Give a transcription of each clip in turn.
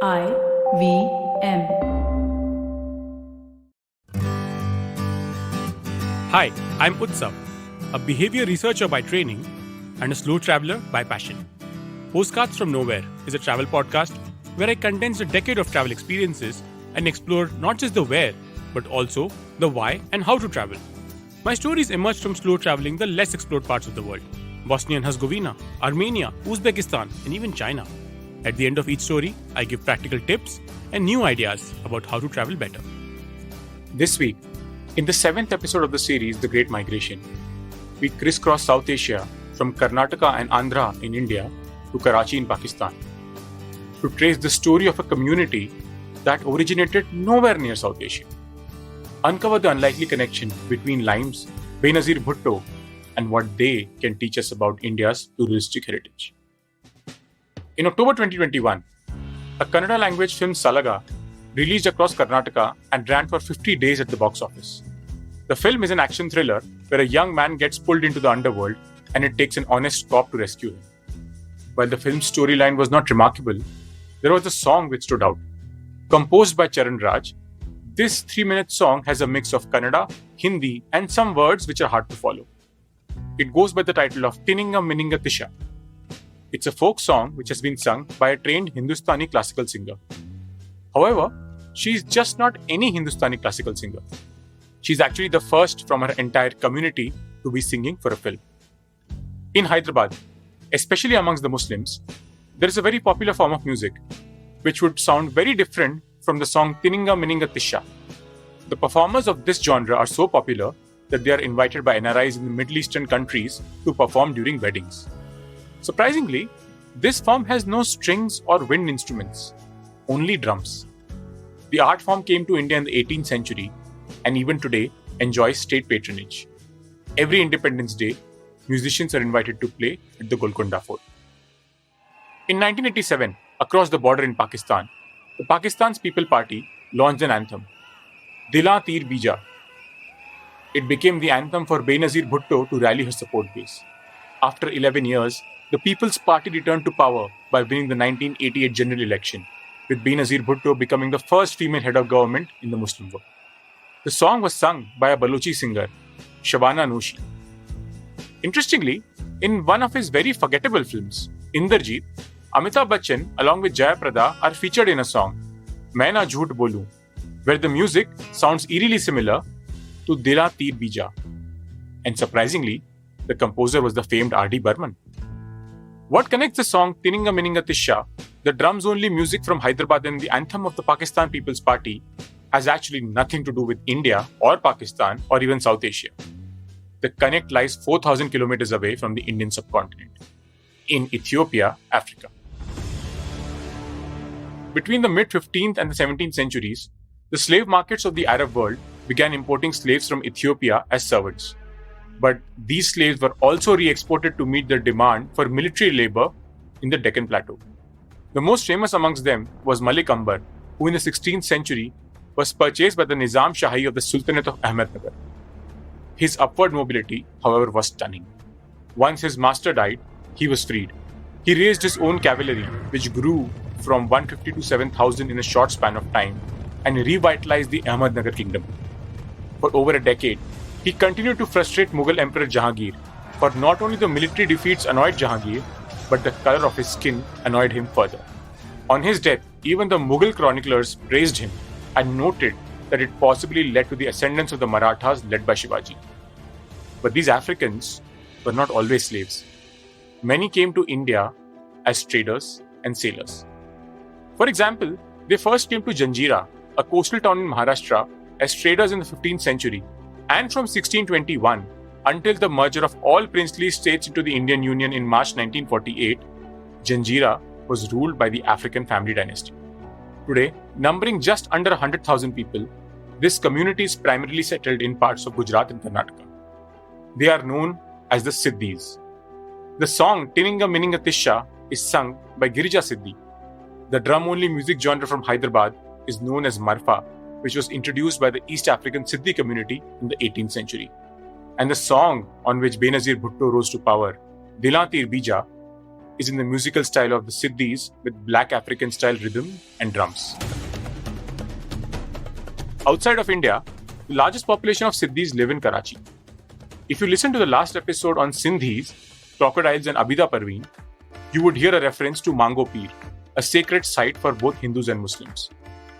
IVM. Hi, I'm Utsav, a behavior researcher by training and a slow traveler by passion. Postcards from Nowhere is a travel podcast where I condense a decade of travel experiences and explore not just the where, but also the why and how to travel. My stories emerge from slow traveling the less explored parts of the world: Bosnia and Herzegovina, Armenia, Uzbekistan, and even China. At the end of each story, I give practical tips and new ideas about how to travel better. This week, in the 7th episode of the series, The Great Migration, we crisscross South Asia from Karnataka and Andhra in India to Karachi in Pakistan to trace the story of a community that originated nowhere near South Asia. Uncover the unlikely connection between limes, Benazir Bhutto, and what they can teach us about India's pluralistic heritage. In October 2021, a Kannada language film Salaga released across Karnataka and ran for 50 days at the box office. The film is an action thriller where a young man gets pulled into the underworld and it takes an honest cop to rescue him. While the film's storyline was not remarkable, there was a song which stood out. Composed by Charan Raj, this 3-minute song has a mix of Kannada, Hindi, and some words which are hard to follow. It goes by the title of Tininga Mininga Tisha. It's a folk song which has been sung by a trained Hindustani classical singer. However, she is just not any Hindustani classical singer. She's actually the first from her entire community to be singing for a film. In Hyderabad, especially amongst the Muslims, there is a very popular form of music which would sound very different from the song Tininga Mininga Tisha. The performers of this genre are so popular that they are invited by NRIs in the Middle Eastern countries to perform during weddings. Surprisingly, this form has no strings or wind instruments, only drums. The art form came to India in the 18th century and even today enjoys state patronage. Every Independence Day, musicians are invited to play at the Golconda Fort. In 1987, across the border in Pakistan, the Pakistan's People Party launched an anthem, Dila Tir Bija. It became the anthem for Benazir Bhutto to rally her support base. After 11 years, the People's Party returned to power by winning the 1988 general election, with Benazir Bhutto becoming the first female head of government in the Muslim world. The song was sung by a Balochi singer, Shabana Noshi. Interestingly, in one of his very forgettable films, Indrajit, Amitabh Bachchan along with Jaya Prada are featured in a song, Main Na Jhoot Bolu, where the music sounds eerily similar to Dila Tir Bija. And surprisingly, the composer was the famed R.D. Burman. What connects the song Tininga Mininga Tisha, the drums-only music from Hyderabad and the anthem of the Pakistan People's Party, has actually nothing to do with India or Pakistan or even South Asia. The connect lies 4,000 kilometers away from the Indian subcontinent, in Ethiopia, Africa. Between the mid-15th and the 17th centuries, the slave markets of the Arab world began importing slaves from Ethiopia as servants. But these slaves were also re-exported to meet the demand for military labor in the Deccan Plateau. The most famous amongst them was Malikambar, who in the 16th century was purchased by the Nizam Shahi of the Sultanate of Ahmednagar. His upward mobility, however, was stunning. Once his master died, he was freed. He raised his own cavalry, which grew from 150 to 7,000 in a short span of time, and revitalized the Ahmednagar kingdom. For over a decade, he continued to frustrate Mughal Emperor Jahangir, for not only the military defeats annoyed Jahangir, but the color of his skin annoyed him further. On his death, even the Mughal chroniclers praised him and noted that it possibly led to the ascendance of the Marathas led by Shivaji. But these Africans were not always slaves. Many came to India as traders and sailors. For example, they first came to Janjira, a coastal town in Maharashtra, as traders in the 15th century, and from 1621 until the merger of all princely states into the Indian Union in March 1948, Janjira was ruled by the African family dynasty. Today, numbering just under 100,000 people, this community is primarily settled in parts of Gujarat and Karnataka. They are known as the Siddis. The song Tininga Mininga Tisha is sung by Girija Siddhi. The drum-only music genre from Hyderabad is known as Marfa, which was introduced by the East African Siddhi community in the 18th century. And the song on which Benazir Bhutto rose to power, Dila Tir Bija, is in the musical style of the Siddis with black African style rhythm and drums. Outside of India, the largest population of Siddis live in Karachi. If you listen to the last episode on Sindhis, crocodiles and Abida Parveen, you would hear a reference to Mango Peer, a sacred site for both Hindus and Muslims.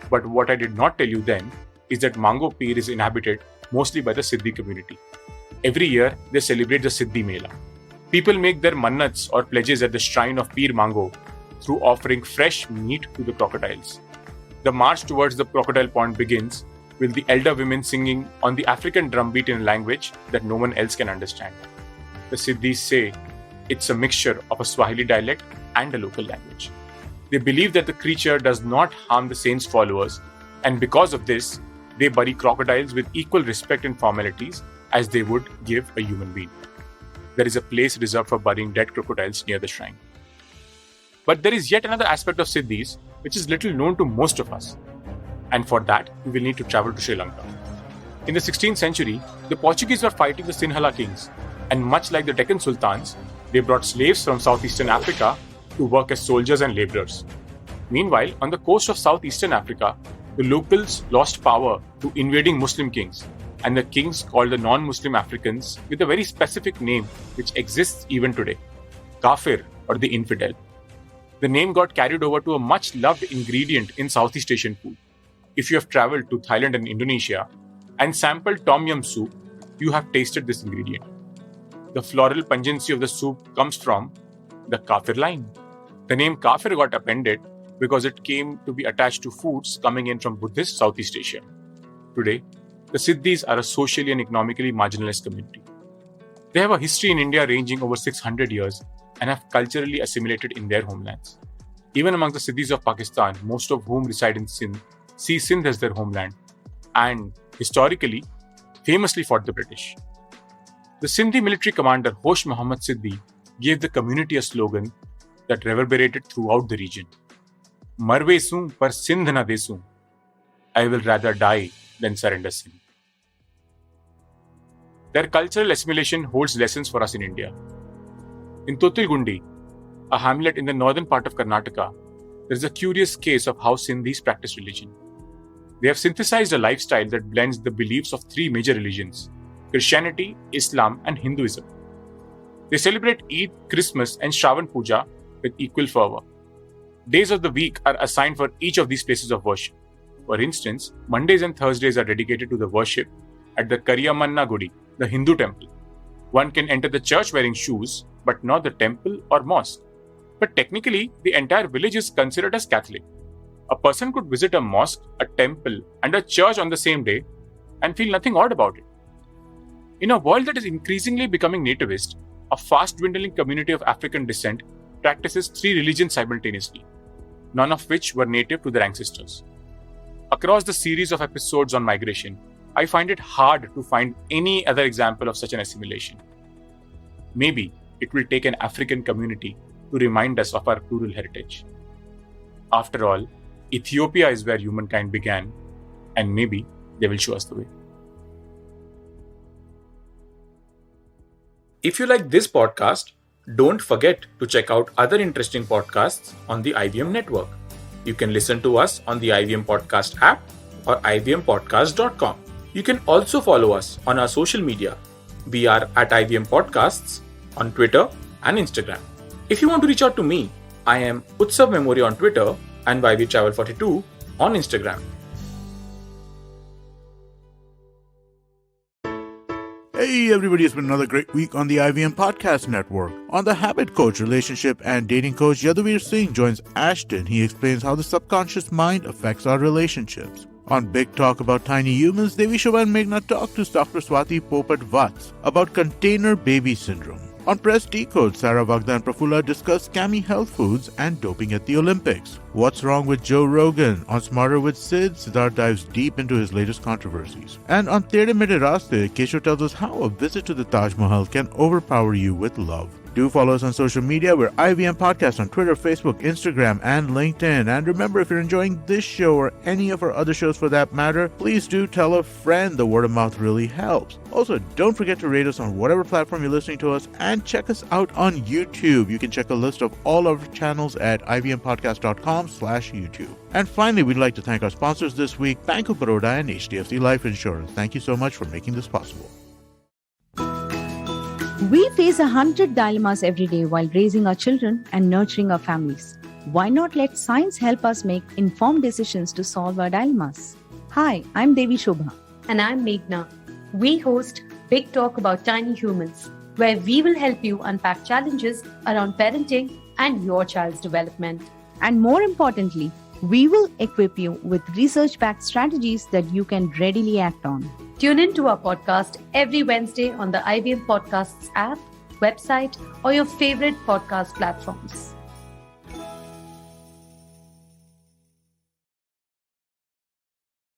But what I did not tell you then is that Mango Peer is inhabited mostly by the Siddhi community. Every year, they celebrate the Siddhi Mela. People make their mannats or pledges at the shrine of Peer Mango through offering fresh meat to the crocodiles. The march towards the crocodile pond begins with the elder women singing on the African drumbeat in a language that no one else can understand. The Siddhis say it's a mixture of a Swahili dialect and a local language. They believe that the creature does not harm the saint's followers, and because of this, they bury crocodiles with equal respect and formalities as they would give a human being. There is a place reserved for burying dead crocodiles near the shrine. But there is yet another aspect of Siddhis which is little known to most of us. And for that, we will need to travel to Sri Lanka. In the 16th century, the Portuguese were fighting the Sinhala kings, and much like the Deccan Sultans, they brought slaves from southeastern Africa to work as soldiers and laborers. Meanwhile, on the coast of southeastern Africa, the locals lost power to invading Muslim kings, and the kings called the non-Muslim Africans with a very specific name which exists even today, Kafir or the infidel. The name got carried over to a much loved ingredient in Southeast Asian food. If you have traveled to Thailand and Indonesia and sampled tom yum soup, you have tasted this ingredient. The floral pungency of the soup comes from the Kafir line. The name Kafir got appended because it came to be attached to foods coming in from Buddhist Southeast Asia. Today, the Siddhis are a socially and economically marginalized community. They have a history in India ranging over 600 years and have culturally assimilated in their homelands. Even among the Siddhis of Pakistan, most of whom reside in Sindh, see Sindh as their homeland and, historically, famously fought the British. The Sindhi military commander Hosh Muhammad Siddhi gave the community a slogan that reverberated throughout the region. Marve soon par Sindh na desun. I will rather die than surrender Sindh. Their cultural assimilation holds lessons for us in India. In Totilgundi, a hamlet in the northern part of Karnataka, there is a curious case of how Sindhis practice religion. They have synthesized a lifestyle that blends the beliefs of three major religions: Christianity, Islam, and Hinduism. They celebrate Eid, Christmas, and Shravan Puja with equal fervor. Days of the week are assigned for each of these places of worship. For instance, Mondays and Thursdays are dedicated to the worship at the Kariyamanna Gudi, the Hindu temple. One can enter the church wearing shoes, but not the temple or mosque. But technically, the entire village is considered as Catholic. A person could visit a mosque, a temple, and a church on the same day and feel nothing odd about it. In a world that is increasingly becoming nativist, a fast-dwindling community of African descent practices three religions simultaneously, none of which were native to their ancestors. Across the series of episodes on migration, I find it hard to find any other example of such an assimilation. Maybe it will take an African community to remind us of our plural heritage. After all, Ethiopia is where humankind began, and maybe they will show us the way. If you like this podcast, don't forget to check out other interesting podcasts on the IVM network. You can listen to us on the IVM Podcast app or ivmpodcast.com. You can also follow us on our social media. We are at IVM Podcasts on Twitter and Instagram. If you want to reach out to me, I am Utsav Memory on Twitter and YVTravel42 on Instagram. Hey everybody, it's been another great week on the IVM Podcast Network. On the Habit Coach, Relationship and Dating Coach, Yaduvir Singh joins Ashton. He explains how the subconscious mind affects our relationships. On Big Talk About Tiny Humans, Devi Shobha and Meghna talk to Dr. Swati Popat-Vats about container baby syndrome. On Press Decode, Sarah Vagda and Prafula discuss scammy health foods and doping at the Olympics. What's wrong with Joe Rogan? On Smarter with Sid, Siddharth dives deep into his latest controversies. And on Tere Mere Raste, Kesho tells us how a visit to the Taj Mahal can overpower you with love. Do follow us on social media. We're IVM Podcast on Twitter, Facebook, Instagram, and LinkedIn. And remember, if you're enjoying this show or any of our other shows for that matter, please do tell a friend. The word of mouth really helps. Also, don't forget to rate us on whatever platform you're listening to us and check us out on YouTube. You can check a list of all our channels at ivmpodcast.com/YouTube. And finally, we'd like to thank our sponsors this week, Bank of Baroda and HDFC Life Insurance. Thank you so much for making this possible. We face 100 dilemmas every day while raising our children and nurturing our families. Why not let science help us make informed decisions to solve our dilemmas? Hi, I'm Devi Shobha. And I'm Meghna. We host Big Talk About Tiny Humans, where we will help you unpack challenges around parenting and your child's development. And more importantly, we will equip you with research-backed strategies that you can readily act on. Tune in to our podcast every Wednesday on the IVM Podcasts app, website, or your favorite podcast platforms.